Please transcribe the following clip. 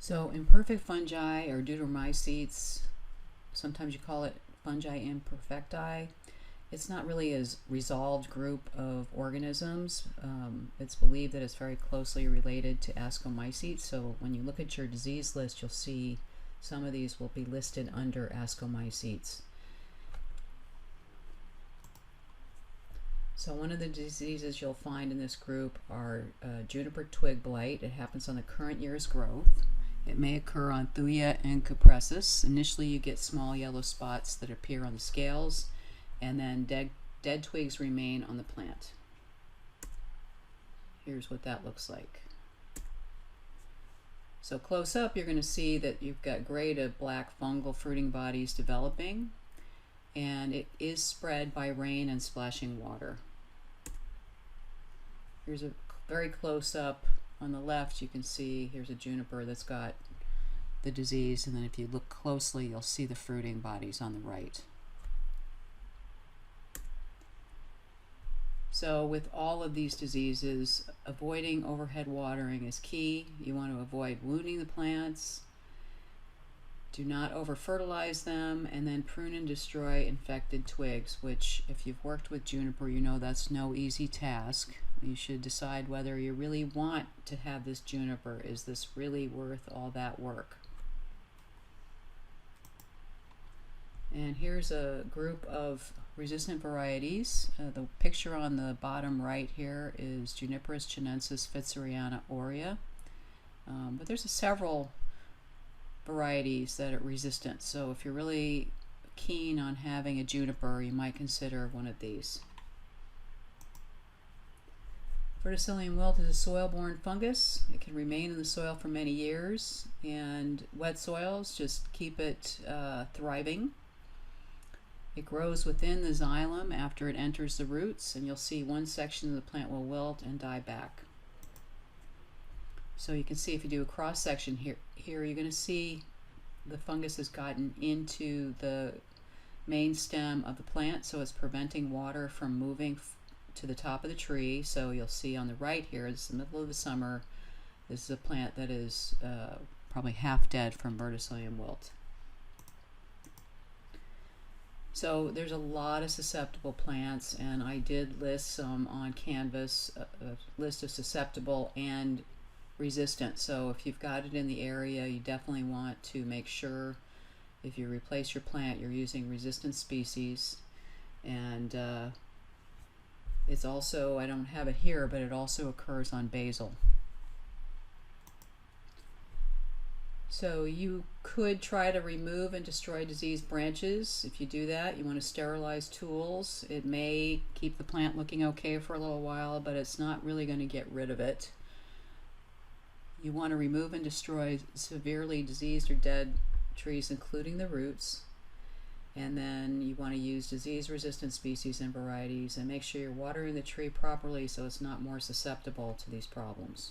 So imperfect fungi or deuteromycetes, sometimes you call it fungi imperfecti. It's not really a resolved group of organisms. It's believed that it's very closely related to ascomycetes. So when you look at your disease list, you'll see some of these will be listed under ascomycetes. So one of the diseases you'll find in this group are juniper twig blight. It happens on the current year's growth. It may occur on Thuya and cupressus. Initially you get small yellow spots that appear on the scales, and then dead twigs remain on the plant. Here's what that looks like. So close up you're going to see that you've got gray to black fungal fruiting bodies developing, and it is spread by rain and splashing water. Here's a very close up. On the left you can see here's a juniper that's got the disease, and then if you look closely you'll see the fruiting bodies on the right. So with all of these diseases, avoiding overhead watering is key. You want to avoid wounding the plants. Do not over fertilize them, and then prune and destroy infected twigs, which if you've worked with juniper you know that's no easy task. You should decide whether you really want to have this juniper. Is this really worth all that work? And here's a group of resistant varieties. The picture on the bottom right here is Juniperus chinensis Fitzeriana aurea. But there's several varieties that are resistant. So if you're really keen on having a juniper, you might consider one of these. Verticillium wilt is a soil-borne fungus. It can remain in the soil for many years, and wet soils just keep it thriving. It grows within the xylem after it enters the roots, and you'll see one section of the plant will wilt and die back. So you can see if you do a cross section here you're going to see the fungus has gotten into the main stem of the plant, so it's preventing water from moving to the top of the tree. So you'll see on the right here, it's the middle of the summer, this is a plant that is probably half dead from verticillium wilt. So there's a lot of susceptible plants, and I did list some on Canvas, a list of susceptible and resistant. So if you've got it in the area, you definitely want to make sure if you replace your plant you're using resistant species. And it's also, I don't have it here, but it also occurs on basil. So you could try to remove and destroy diseased branches. If you do that, you want to sterilize tools. It may keep the plant looking okay for a little while, but it's not really going to get rid of it. You want to remove and destroy severely diseased or dead trees, including the roots. And then you want to use disease-resistant species and varieties, and make sure you're watering the tree properly so it's not more susceptible to these problems.